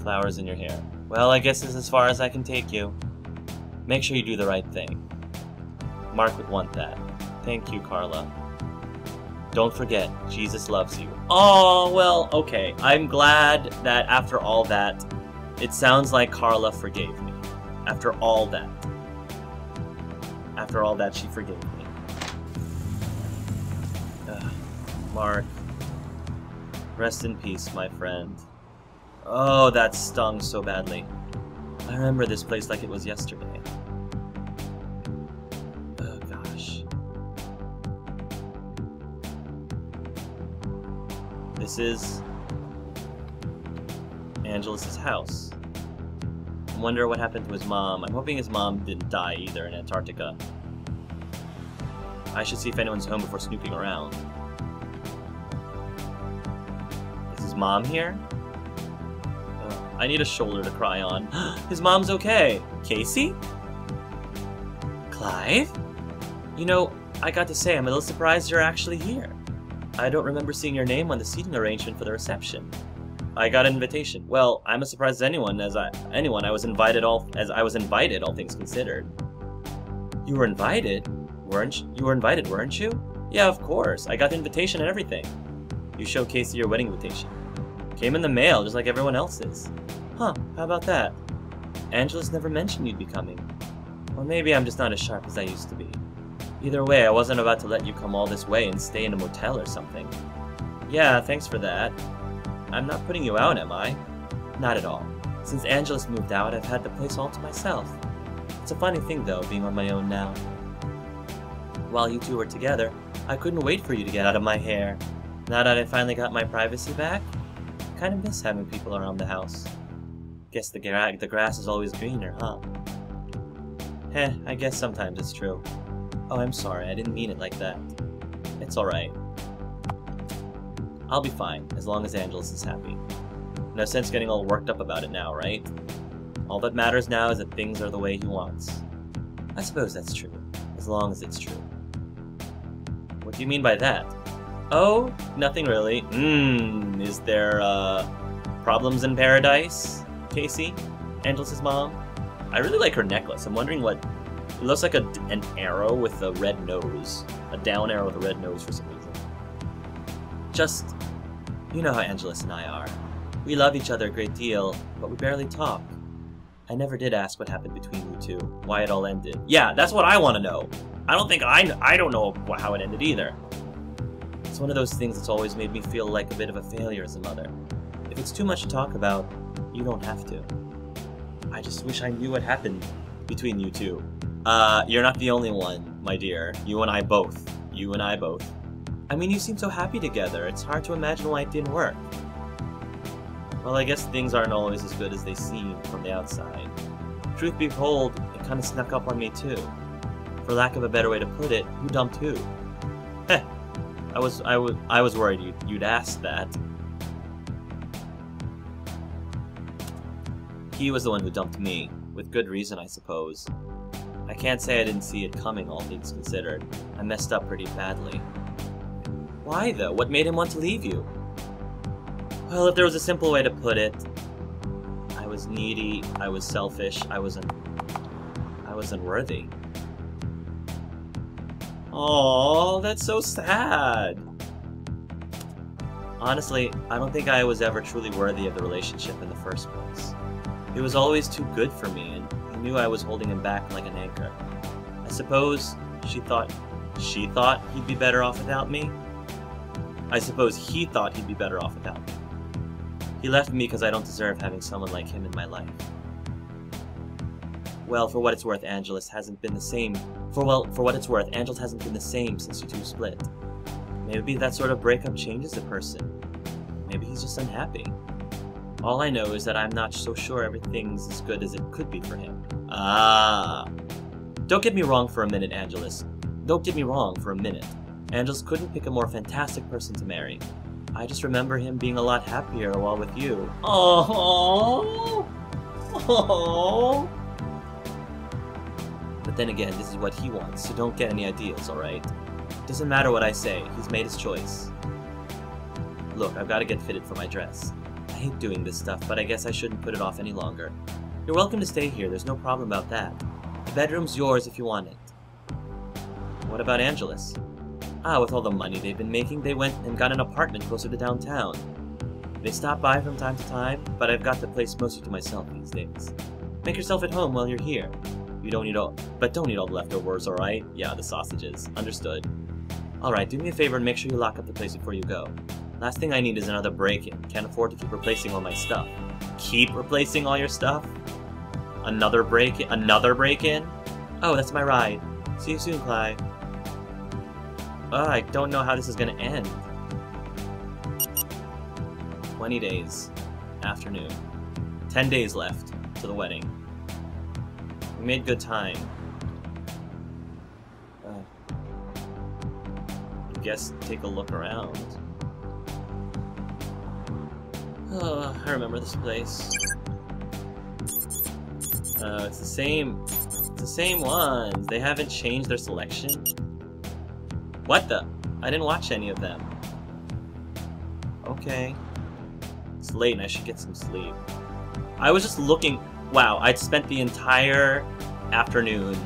Flowers in your hair. Well, I guess this is as far as I can take you. Make sure you do the right thing. Mark would want that. Thank you, Carla. Don't forget, Jesus loves you. Oh, well, okay. I'm glad that after all that, it sounds like Carla forgave me. After all that. After all that, she forgave me. Mark. Rest in peace, my friend. Oh, that stung so badly. I remember this place like it was yesterday. Oh, gosh. This is Angelus' house. I wonder what happened to his mom. I'm hoping his mom didn't die either in Antarctica. I should see if anyone's home before snooping around. Is his mom here? I need a shoulder to cry on. His mom's okay. Casey? Clive? You know, I got to say, I'm a little surprised you're actually here. I don't remember seeing your name on the seating arrangement for the reception. I got an invitation. Well, I'm as surprised as anyone. I was invited, all things considered. You were invited? You were invited, weren't you? Yeah, of course. I got the invitation and everything. You showed Casey your wedding invitation. Came in the mail, just like everyone else's. Huh, how about that? Angelus never mentioned you'd be coming. Or maybe I'm just not as sharp as I used to be. Either way, I wasn't about to let you come all this way and stay in a motel or something. Yeah, thanks for that. I'm not putting you out, am I? Not at all. Since Angelus moved out, I've had the place all to myself. It's a funny thing, though, being on my own now. While you two were together, I couldn't wait for you to get out of my hair. Now that I finally got my privacy back, I kind of miss having people around the house. Guess the grass is always greener, huh? Heh, I guess sometimes it's true. Oh, I'm sorry, I didn't mean it like that. It's alright. I'll be fine, as long as Angelus is happy. No sense getting all worked up about it now, right? All that matters now is that things are the way he wants. I suppose that's true, as long as it's true. What do you mean by that? Oh, nothing really. Is there, problems in paradise, Casey? Angelus' mom? I really like her necklace. I'm wondering what... It looks like an arrow with a red nose. A down arrow with a red nose for some reason. Just... You know how Angelus and I are. We love each other a great deal, but we barely talk. I never did ask what happened between you two, why it all ended. Yeah, that's what I want to know. I don't know how it ended either. It's one of those things that's always made me feel like a bit of a failure as a mother. If it's too much to talk about, you don't have to. I just wish I knew what happened between you two. You're not the only one, my dear. You and I both. You and I both. I mean, you seem so happy together. It's hard to imagine why it didn't work. Well, I guess things aren't always as good as they seem from the outside. Truth be told, it kind of snuck up on me too. For lack of a better way to put it, who dumped who? Heh. I was worried you'd ask that. He was the one who dumped me, with good reason, I suppose. I can't say I didn't see it coming, all things considered. I messed up pretty badly. Why, though? What made him want to leave you? Well, if there was a simple way to put it, I was needy, I was selfish, I was unworthy. Aww, that's so sad. Honestly, I don't think I was ever truly worthy of the relationship in the first place. It was always too good for me, and he knew I was holding him back like an anchor. I suppose she thought he'd be better off without me? I suppose he thought he'd be better off without me. He left me because I don't deserve having someone like him in my life. Well, for what it's worth, Angelus hasn't been the same. For what it's worth, Angelus hasn't been the same since you two split. Maybe that sort of breakup changes a person. Maybe he's just unhappy. All I know is that I'm not so sure everything's as good as it could be for him. Ah. Don't get me wrong for a minute, Angelus. Don't get me wrong for a minute. Angelus couldn't pick a more fantastic person to marry. I just remember him being a lot happier while with you. Oh. Oh. But then again, this is what he wants, so don't get any ideas, alright? Doesn't matter what I say, he's made his choice. Look, I've got to get fitted for my dress. I hate doing this stuff, but I guess I shouldn't put it off any longer. You're welcome to stay here, there's no problem about that. The bedroom's yours if you want it. What about Angelus? Ah, with all the money they've been making, they went and got an apartment closer to downtown. They stop by from time to time, but I've got the place mostly to myself these days. Make yourself at home while you're here. You don't eat all, but don't eat all the leftovers, alright? Yeah, the sausages. Understood. Alright, do me a favor and make sure you lock up the place before you go. Last thing I need is another break-in. Can't afford to keep replacing all my stuff. Keep replacing all your stuff? Another break-in? Another break-in? Oh, that's my ride. See you soon, Clive. I don't know how this is gonna end. 20 days. Afternoon. 10 days left to the wedding. We made good time. I guess take a look around. Oh, I remember this place. It's the same ones. They haven't changed their selection. What the? I didn't watch any of them. Okay. It's late and I should get some sleep. I was just looking... Wow, I'd spent the entire afternoon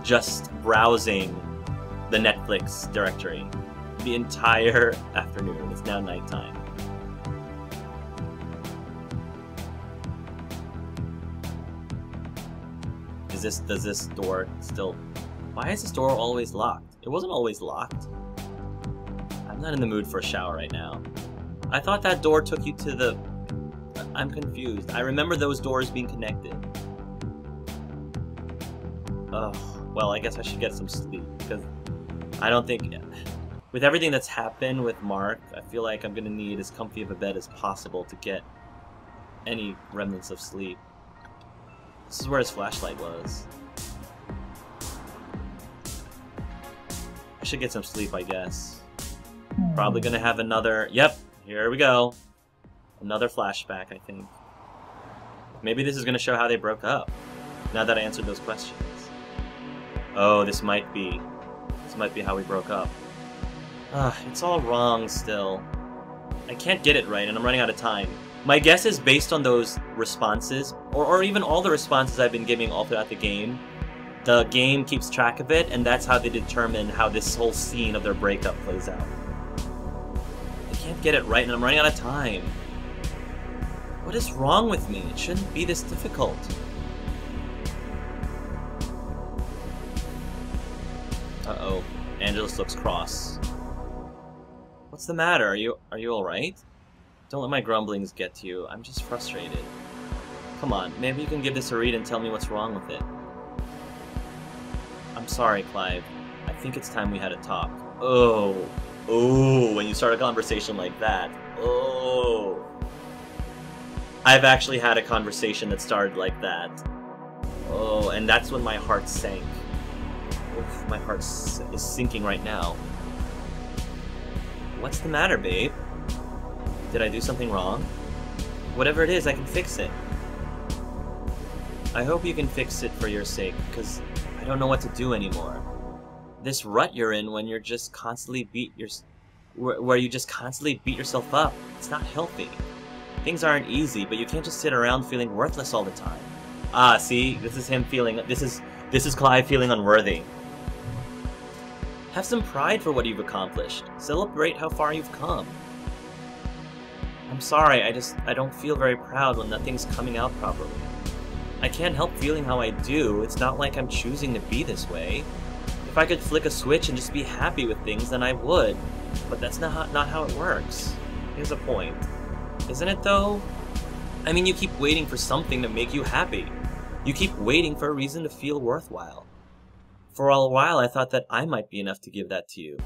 just browsing the Netflix directory. The entire afternoon. It's now nighttime. Does this door still... Why is this door always locked? It wasn't always locked. I'm not in the mood for a shower right now. I thought that door took you to the... I'm confused. I remember those doors being connected. Ugh. Well, I guess I should get some sleep, because I don't think... With everything that's happened with Mark, I feel like I'm gonna need as comfy of a bed as possible to get any remnants of sleep. This is where his flashlight was. I should get some sleep, I guess. Probably gonna have another... Yep, here we go. Another flashback, I think. Maybe this is gonna show how they broke up, now that I answered those questions. Oh, this might be how we broke up. It's all wrong still. I can't get it right, and I'm running out of time. My guess is based on those responses, or even all the responses I've been giving all throughout the game. The game keeps track of it, and that's how they determine how this whole scene of their breakup plays out. I can't get it right, and I'm running out of time. What is wrong with me? It shouldn't be this difficult. Uh-oh. Angelus looks cross. What's the matter? Are you alright? Don't let my grumblings get to you. I'm just frustrated. Come on, maybe you can give this a read and tell me what's wrong with it. I'm sorry, Clive. I think it's time we had a talk. Oh. Oh, when you start a conversation like that. Oh. I've actually had a conversation that started like that. Oh, and that's when my heart sank. Oof, my heart is sinking right now. What's the matter, babe? Did I do something wrong? Whatever it is, I can fix it. I hope you can fix it for your sake, because I don't know what to do anymore. This rut you're in when you're just constantly where you just constantly beat yourself up, it's not healthy. Things aren't easy, but you can't just sit around feeling worthless all the time. Ah, see? This is him feeling... This is Clive feeling unworthy. Have some pride for what you've accomplished. Celebrate how far you've come. I'm sorry, I don't feel very proud when nothing's coming out properly. I can't help feeling how I do. It's not like I'm choosing to be this way. If I could flick a switch and just be happy with things, then I would. But that's not how it works. Here's a point. Isn't it, though? I mean, you keep waiting for something to make you happy. You keep waiting for a reason to feel worthwhile. For a while, I thought that I might be enough to give that to you.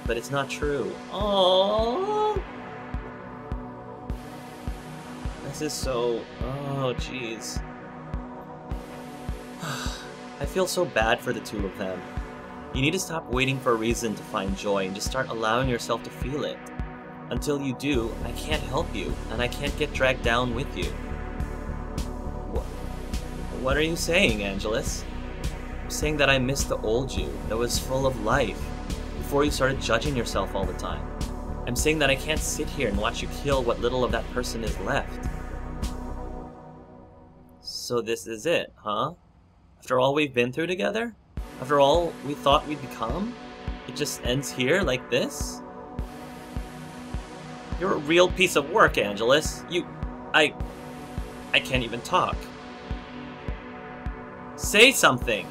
But it's not true. Aww. This is so... Oh, jeez. I feel so bad for the two of them. You need to stop waiting for a reason to find joy and just start allowing yourself to feel it. Until you do, I can't help you, and I can't get dragged down with you. What are you saying, Angelus? I'm saying that I miss the old you, that was full of life, before you started judging yourself all the time. I'm saying that I can't sit here and watch you kill what little of that person is left. So this is it, huh? After all we've been through together? After all we thought we'd become? It just ends here, like this? You're a real piece of work, Angelus. I can't even talk. Say something!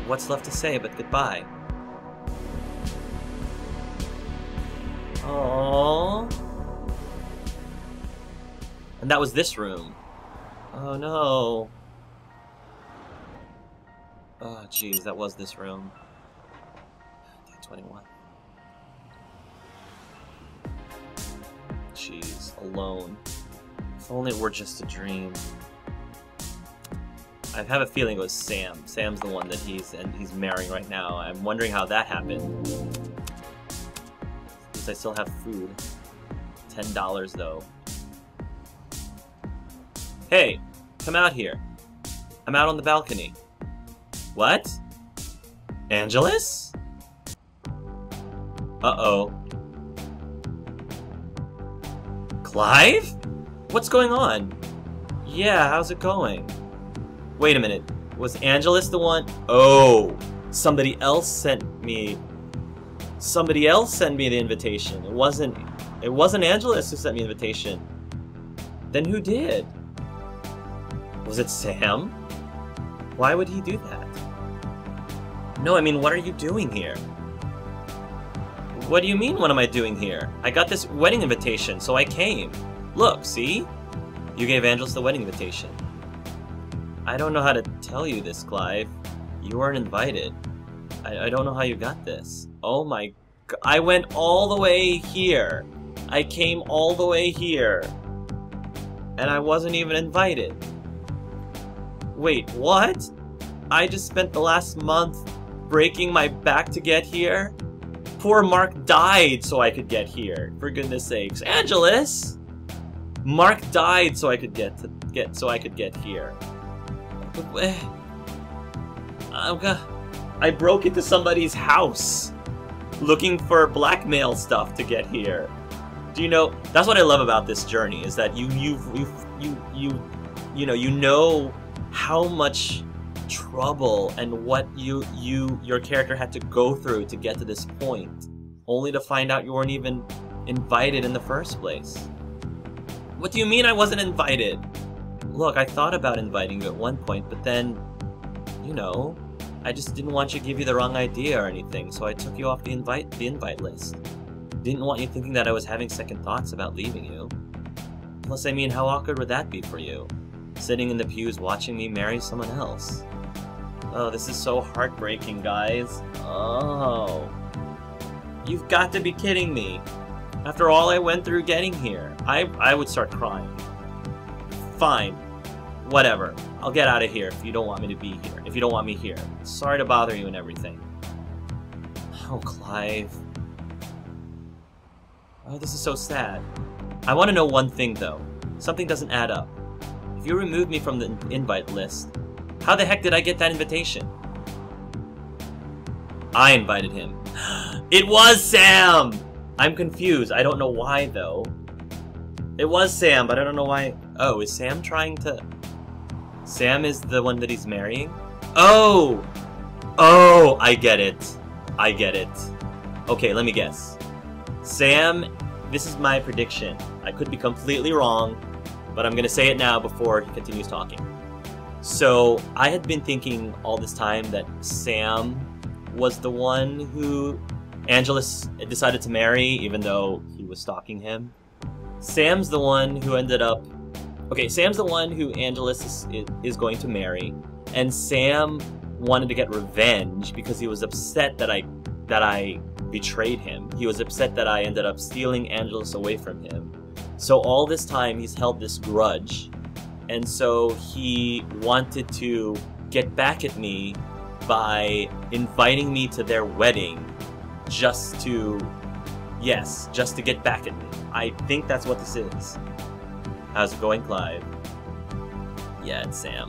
What's left to say but goodbye? Aww. And that was this room. Oh no. Oh jeez, that was this room. Day 21. Jeez, alone. If only it were just a dream. I have a feeling it was Sam. Sam's the one that he's marrying right now. I'm wondering how that happened. At least I still have food. $10 though. Hey, come out here. I'm out on the balcony. What? Angelus? Uh-oh. Clive? What's going on? Yeah, how's it going? Wait a minute. Was Angelus the one? Oh, somebody else sent me. Somebody else sent me the invitation. It wasn't Angelus who sent me the invitation. Then who did? Was it Sam? Why would he do that? No, I mean, what are you doing here? What do you mean, what am I doing here? I got this wedding invitation, so I came. Look, see? You gave Angelus the wedding invitation. I don't know how to tell you this, Clive. You weren't invited. I don't know how you got this. Oh my god. I went all the way here. I came all the way here. And I wasn't even invited. Wait, what? I just spent the last month breaking my back to get here? Poor Mark died so I could get here, for goodness sakes. Angelus! Mark died so I could get here. I broke into somebody's house looking for blackmail stuff to get here. Do you know, that's what I love about this journey, is that you know how much trouble and what your character had to go through to get to this point, only to find out you weren't even invited in the first place. What do you mean I wasn't invited? Look, I thought about inviting you at one point, but then, you know, I just didn't want you to give you the wrong idea or anything, so I took you off the invite list. Didn't want you thinking that I was having second thoughts about leaving you. Plus, I mean, how awkward would that be for you? Sitting in the pews watching me marry someone else. Oh, this is so heartbreaking, guys. Oh. You've got to be kidding me. After all I went through getting here, I would start crying. Fine. Whatever. I'll get out of here if you don't want me to be here. If you don't want me here. Sorry to bother you and everything. Oh, Clive. Oh, this is so sad. I want to know one thing, though. Something doesn't add up. If you removed me from the invite list, how the heck did I get that invitation? I invited him. It was Sam! I'm confused. I don't know why, though. It was Sam, but I don't know why. Oh, is Sam trying to... Sam is the one that he's marrying? Oh! Oh, I get it. I get it. Okay, let me guess. Sam, this is my prediction. I could be completely wrong, but I'm gonna say it now before he continues talking. So, I had been thinking all this time that Sam was the one who Angelus decided to marry, even though he was stalking him. Sam's the one who ended up... Okay, Sam's the one who Angelus is going to marry, and Sam wanted to get revenge because he was upset that I betrayed him. He was upset that I ended up stealing Angelus away from him. So all this time, he's held this grudge, and so he wanted to get back at me by inviting me to their wedding just to get back at me. I think that's what this is. How's it going, Clive? Yeah, it's Sam.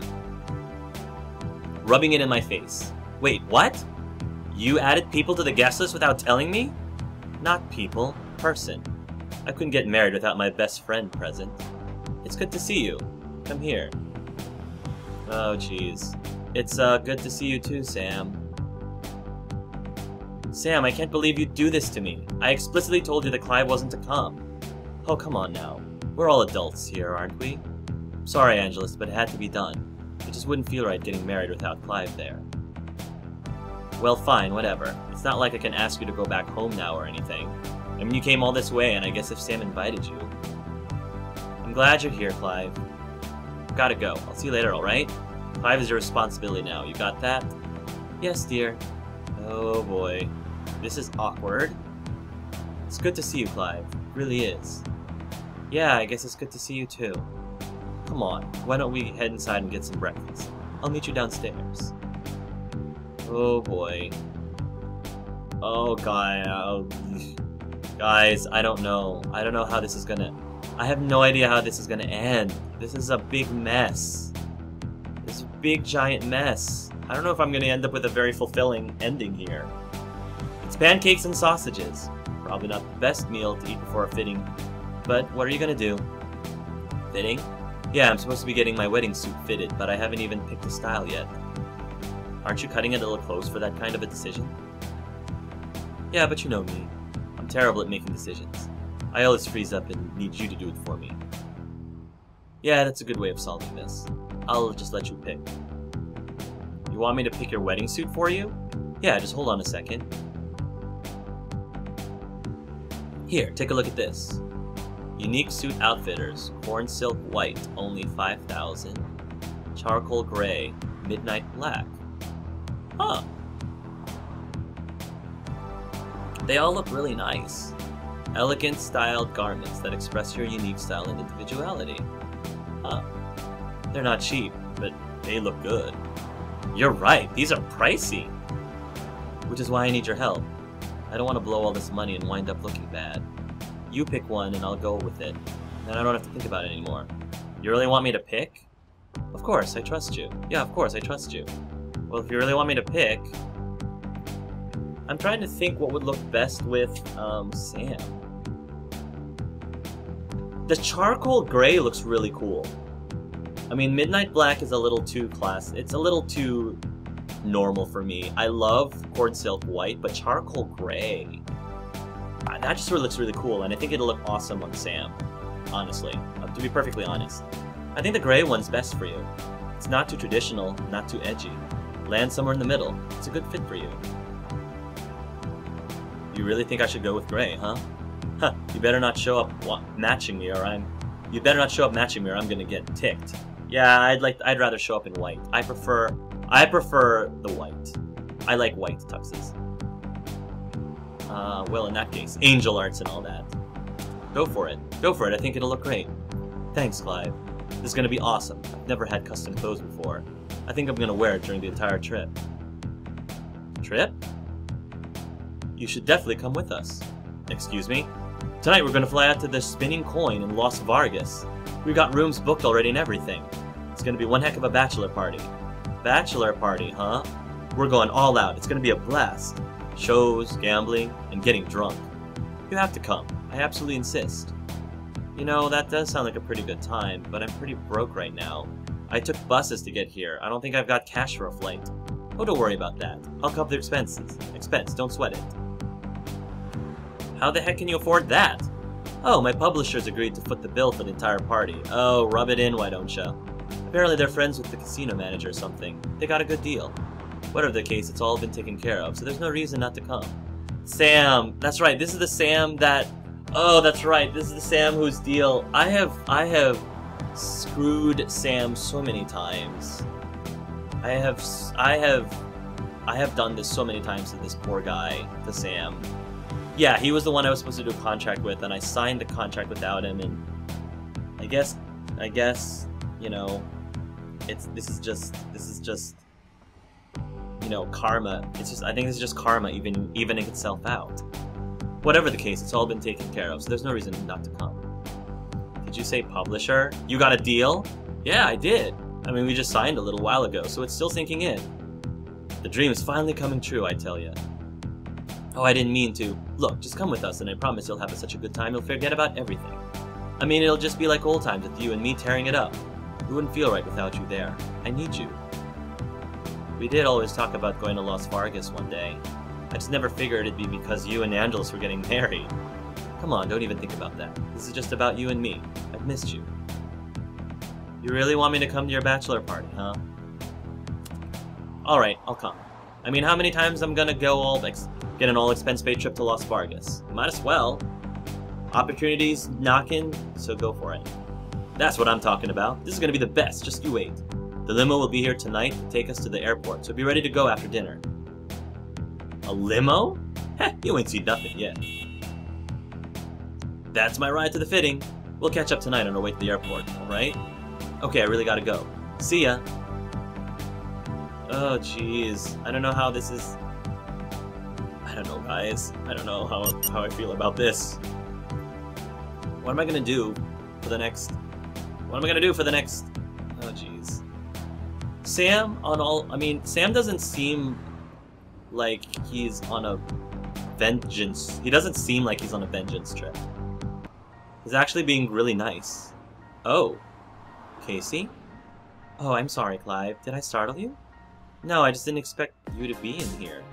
Rubbing it in my face. Wait, what? You added people to the guest list without telling me? Not people. Person. I couldn't get married without my best friend present. It's good to see you. Come here. Oh, jeez. It's, good to see you too, Sam. Sam, I can't believe you'd do this to me. I explicitly told you that Clive wasn't to come. Oh, come on now. We're all adults here, aren't we? Sorry, Angelus, but it had to be done. It just wouldn't feel right getting married without Clive there. Well, fine, whatever. It's not like I can ask you to go back home now or anything. I mean, you came all this way, and I guess if Sam invited you... I'm glad you're here, Clive. Gotta go. I'll see you later, alright? Clive is your responsibility now. You got that? Yes, dear. Oh, boy. This is awkward. It's good to see you, Clive. It really is. Yeah, I guess it's good to see you, too. Come on. Why don't we head inside and get some breakfast? I'll meet you downstairs. Oh, boy. Oh, guys, I don't know. I don't know how this is gonna... I have no idea how this is gonna end. This is a big mess. This is a big, giant mess. I don't know if I'm gonna end up with a very fulfilling ending here. It's pancakes and sausages. Probably not the best meal to eat before a fitting. But what are you gonna do? Fitting? Yeah, I'm supposed to be getting my wedding suit fitted, but I haven't even picked a style yet. Aren't you cutting it a little close for that kind of a decision? Yeah, but you know me. I'm terrible at making decisions. I always freeze up and need you to do it for me. Yeah, that's a good way of solving this. I'll just let you pick. You want me to pick your wedding suit for you? Yeah, just hold on a second. Here, take a look at this. Unique Suit Outfitters, Corn Silk White, only 5,000. Charcoal Gray, Midnight Black. Huh. They all look really nice. Elegant styled garments that express your unique style and individuality. Huh. They're not cheap, but they look good. You're right, these are pricey! Which is why I need your help. I don't want to blow all this money and wind up looking bad. You pick one and I'll go with it. Then I don't have to think about it anymore. You really want me to pick? Of course, I trust you. Yeah, of course, I trust you. Well, if you really want me to pick... I'm trying to think what would look best with, Sam. The charcoal gray looks really cool. I mean, Midnight Black is a little too it's a little too normal for me. I love Corn Silk White, but charcoal gray... that just looks really cool, and I think it'll look awesome on Sam. Honestly. To be perfectly honest. I think the gray one's best for you. It's not too traditional, not too edgy. Land somewhere in the middle. It's a good fit for you. You really think I should go with gray, huh? Huh, you better not show up matching me or I'm gonna get ticked. Yeah, I'd rather show up in white. I prefer the white. I like white tuxes. Well, in that case, angel arts and all that. Go for it. Go for it. I think it'll look great. Thanks, Clive. This is gonna be awesome. I've never had custom clothes before. I think I'm gonna wear it during the entire trip. Trip? You should definitely come with us. Excuse me? Tonight we're gonna fly out to the Spinning Coin in Las Vargas. We've got rooms booked already and everything. It's gonna be one heck of a bachelor party. Bachelor party, huh? We're going all out. It's gonna be a blast. Shows, gambling, and getting drunk. You have to come. I absolutely insist. You know, that does sound like a pretty good time, but I'm pretty broke right now. I took buses to get here. I don't think I've got cash for a flight. Oh, don't worry about that. I'll cover the expenses. Don't sweat it. How the heck can you afford that? Oh, my publishers agreed to foot the bill for the entire party. Oh, rub it in, why don't ya? Apparently they're friends with the casino manager or something. They got a good deal. Whatever the case, it's all been taken care of, so there's no reason not to come. Sam! That's right, this is the Sam that... Oh, that's right, this is the Sam whose deal... I have screwed Sam so many times. I have done this so many times to this poor guy, to Sam. Yeah, he was the one I was supposed to do a contract with, and I signed the contract without him, and I guess, you know, this is just, you know, karma. I think this is just karma evening itself out. Whatever the case, it's all been taken care of, so there's no reason not to come. Did you say publisher? You got a deal? Yeah, I did. I mean, we just signed a little while ago, so it's still sinking in. The dream is finally coming true, I tell ya. Oh, I didn't mean to. Look, just come with us and I promise you'll have such a good time you'll forget about everything. I mean, it'll just be like old times with you and me tearing it up. It wouldn't feel right without you there. I need you. We did always talk about going to Las Vargas one day. I just never figured it'd be because you and Angelus were getting married. Come on, don't even think about that. This is just about you and me. I've missed you. You really want me to come to your bachelor party, huh? Alright, I'll come. I mean, how many times I'm gonna go get an all-expense-paid trip to Las Vargas? Might as well. Opportunities knocking, so go for it. That's what I'm talking about. This is gonna be the best, just you wait. The limo will be here tonight to take us to the airport, so be ready to go after dinner. A limo? Heh, you ain't seen nothing yet. That's my ride to the fitting. We'll catch up tonight on our way to the airport, alright? Okay, I really gotta go. See ya! Oh, jeez. I don't know how this is... I don't know, guys. I don't know how I feel about this. What am I gonna do for the next... What am I gonna do for the next... Oh, jeez. Sam, Sam doesn't seem like he's on a vengeance... He doesn't seem like he's on a vengeance trip. He's actually being really nice. Oh. Casey? Oh, I'm sorry, Clive. Did I startle you? No, I just didn't expect you to be in here.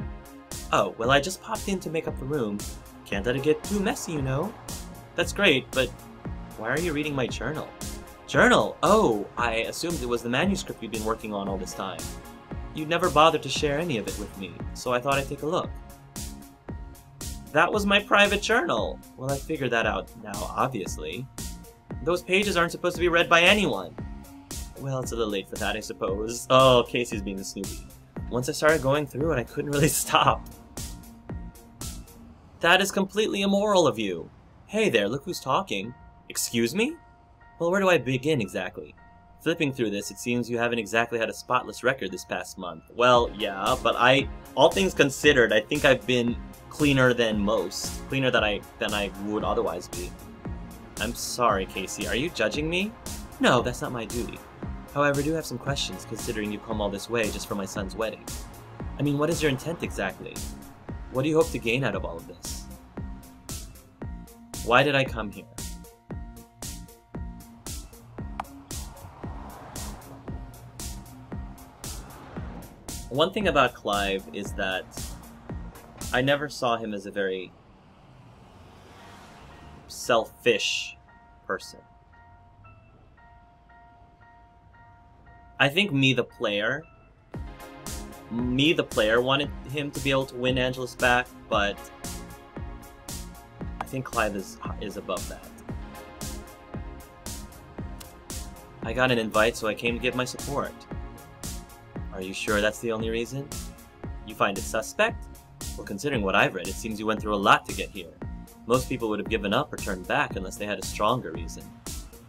Oh, well, I just popped in to make up the room. Can't let it get too messy, you know. That's great, but why are you reading my journal? Journal? Oh, I assumed it was the manuscript you'd been working on all this time. You'd never bothered to share any of it with me, so I thought I'd take a look. That was my private journal! Well, I figured that out now, obviously. Those pages aren't supposed to be read by anyone. Well, it's a little late for that, I suppose. Oh, Casey's being a Snoopy. Once I started going through it, I couldn't really stop. That is completely immoral of you. Hey there, look who's talking. Excuse me? Well, where do I begin exactly? Flipping through this, it seems you haven't exactly had a spotless record this past month. Well, yeah, but all things considered, I think I've been cleaner than most. Cleaner than I would otherwise be. I'm sorry, Casey. Are you judging me? No, that's not my duty. However, I do have some questions, considering you've come all this way just for my son's wedding. I mean, what is your intent exactly? What do you hope to gain out of all of this? Why did I come here? One thing about Clive is that I never saw him as a very selfish person. I think me, the player, wanted him to be able to win Angelus back, but I think Clive is above that. I got an invite, so I came to give my support. Are you sure that's the only reason? You find it suspect? Well, considering what I've read, it seems you went through a lot to get here. Most people would have given up or turned back unless they had a stronger reason.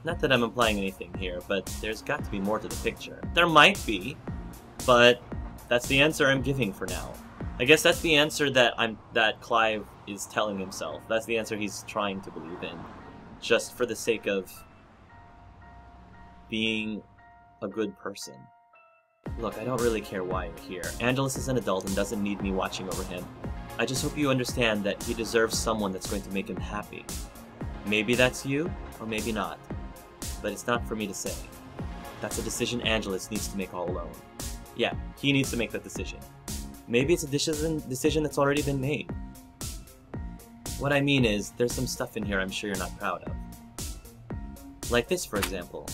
Not that I'm implying anything here, but there's got to be more to the picture. There might be, but that's the answer I'm giving for now. I guess that's the answer that Clive is telling himself. That's the answer he's trying to believe in, just for the sake of being a good person. Look, I don't really care why you're here. Angelus is an adult and doesn't need me watching over him. I just hope you understand that he deserves someone that's going to make him happy. Maybe that's you, or maybe not. But it's not for me to say. That's a decision Angelus needs to make all alone. Yeah, he needs to make that decision. Maybe it's a decision that's already been made. What I mean is, there's some stuff in here I'm sure you're not proud of. Like this, for example.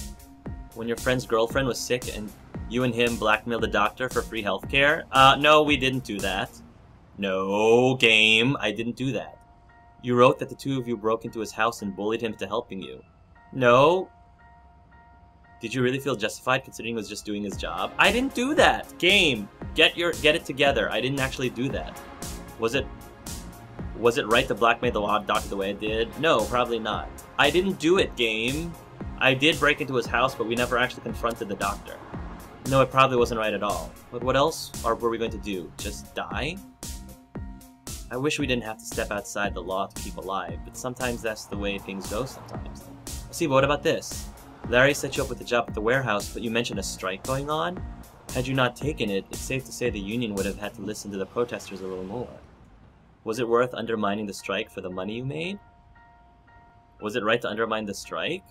When your friend's girlfriend was sick and you and him blackmailed the doctor for free healthcare? No, we didn't do that. No, game, I didn't do that. You wrote that the two of you broke into his house and bullied him into helping you. No. Did you really feel justified considering he was just doing his job? I didn't do that! Game, get it together. I didn't actually do that. Was it right to blackmail the doctor the way I did? No, probably not. I didn't do it, game. I did break into his house, but we never actually confronted the doctor. No, it probably wasn't right at all. But what else were we going to do? Just die? I wish we didn't have to step outside the law to keep alive, but sometimes that's the way things go sometimes. See, but what about this? Larry set you up with a job at the warehouse, but you mentioned a strike going on? Had you not taken it, it's safe to say the union would have had to listen to the protesters a little more. Was it worth undermining the strike for the money you made? Was it right to undermine the strike?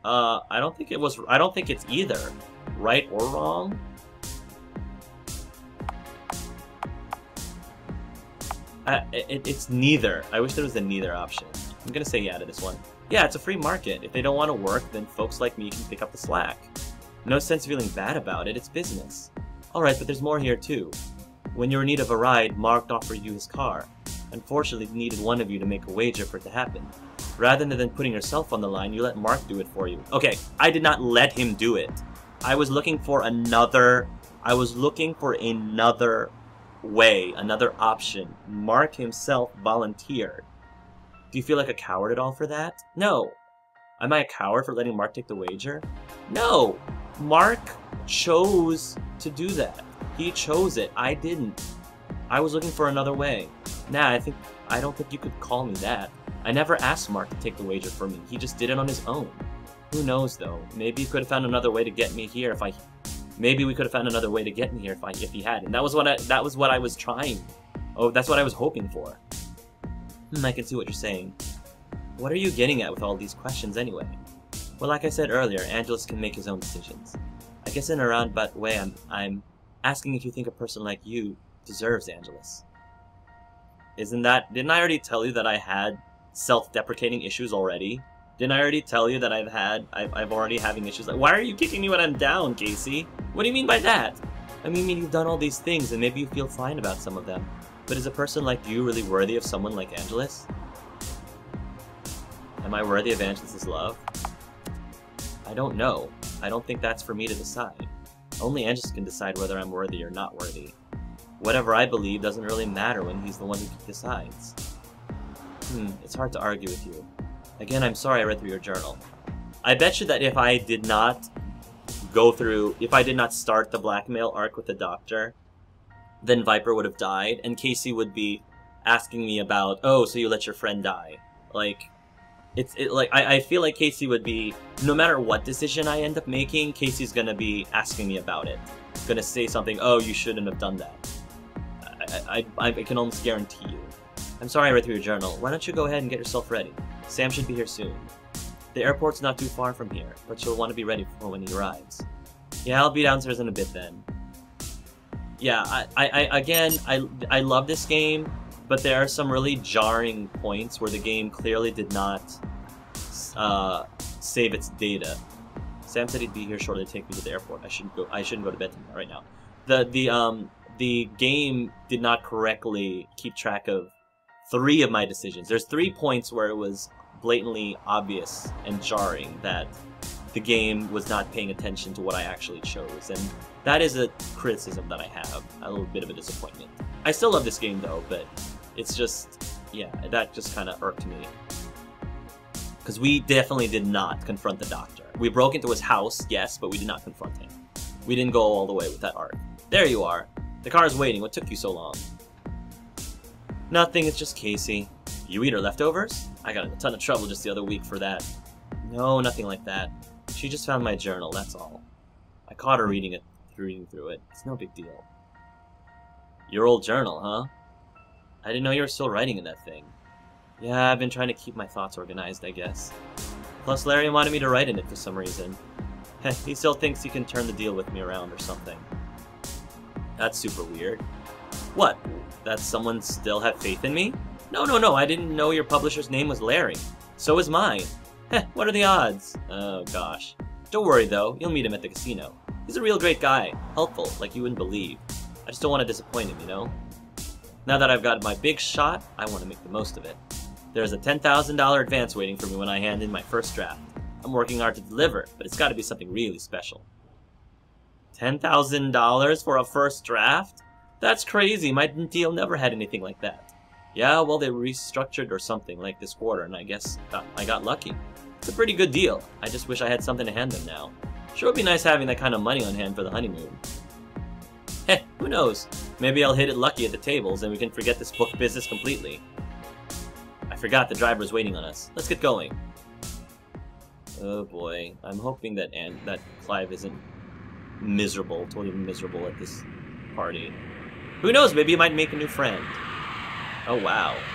I don't think it was. I don't think it's either right or wrong. It's neither. I wish there was a neither option. I'm gonna say yeah to this one. Yeah, it's a free market. If they don't want to work, then folks like me can pick up the slack. No sense feeling bad about it. It's business. Alright, but there's more here too. When you were in need of a ride, Mark offered you his car. Unfortunately, he needed one of you to make a wager for it to happen. Rather than putting yourself on the line, you let Mark do it for you. Okay, I did not let him do it. I was looking for another way, another option. Mark himself volunteered. Do you feel like a coward at all for that? No. Am I a coward for letting Mark take the wager? No. Mark chose to do that. He chose it. I didn't. I was looking for another way. Nah, I don't think you could call me that. I never asked Mark to take the wager for me. He just did it on his own. Who knows though? Maybe he could have found another way to get me here if Maybe we could have found another way to get me here if he hadn't. That was what I was trying. Oh, that's what I was hoping for. I can see what you're saying. What are you getting at with all these questions anyway? Well, like I said earlier, Angelus can make his own decisions. I guess in a roundabout way, I'm asking if you think a person like you deserves Angelus. Didn't I already tell you that I had self-deprecating issues already? Didn't I already tell you that I'm already having issues? Like, why are you kicking me when I'm down, Casey? What do you mean by that? I mean, you've done all these things, and maybe you feel fine about some of them. But is a person like you really worthy of someone like Angelus? Am I worthy of Angelus' love? I don't know. I don't think that's for me to decide. Only Angelus can decide whether I'm worthy or not worthy. Whatever I believe doesn't really matter when he's the one who decides. It's hard to argue with you. Again, I'm sorry I read through your journal. I bet you that if I did not start the blackmail arc with the doctor, then Viper would have died, and Casey would be asking me about, oh, so you let your friend die. Like, I feel like Casey would be, no matter what decision I end up making, Casey's gonna be asking me about it. Gonna say something, oh, you shouldn't have done that. I can almost guarantee you. I'm sorry I read through your journal. Why don't you go ahead and get yourself ready? Sam should be here soon. The airport's not too far from here, but you'll want to be ready for when he arrives. Yeah, I'll be downstairs in a bit then. Yeah, I love this game, but there are some really jarring points where the game clearly did not save its data. Sam said he'd be here shortly to take me to the airport. I shouldn't go to bed right now. The game did not correctly keep track of 3 of my decisions. There's 3 points where it was blatantly obvious and jarring that the game was not paying attention to what I actually chose, and that is a criticism that I have, a little bit of a disappointment. I still love this game though, but it's just, yeah, that just kind of irked me. Because we definitely did not confront the doctor. We broke into his house, yes, but we did not confront him. We didn't go all the way with that arc. There you are. The car is waiting. What took you so long? Nothing, it's just Casey. You eat her leftovers? I got in a ton of trouble just the other week for that. No, nothing like that. She just found my journal, that's all. I caught her reading through it. It's no big deal. Your old journal, huh? I didn't know you were still writing in that thing. Yeah, I've been trying to keep my thoughts organized, I guess. Plus, Larry wanted me to write in it for some reason. Heh, he still thinks he can turn the deal with me around or something. That's super weird. What? That someone still had faith in me? No, I didn't know your publisher's name was Larry. So is mine. Heh, what are the odds? Oh, gosh. Don't worry, though. You'll meet him at the casino. He's a real great guy. Helpful, like you wouldn't believe. I just don't want to disappoint him, you know? Now that I've got my big shot, I want to make the most of it. There's a $10,000 advance waiting for me when I hand in my first draft. I'm working hard to deliver, but it's got to be something really special. $10,000 for a first draft? That's crazy. My deal never had anything like that. Yeah, well, they restructured or something like this quarter, and I guess I got lucky. It's a pretty good deal. I just wish I had something to hand them now. Sure would be nice having that kind of money on hand for the honeymoon. Heh, who knows? Maybe I'll hit it lucky at the tables and we can forget this book business completely. I forgot the driver's waiting on us. Let's get going. Oh boy, I'm hoping that Clive isn't totally miserable at this party. Who knows, maybe he might make a new friend. Oh, wow.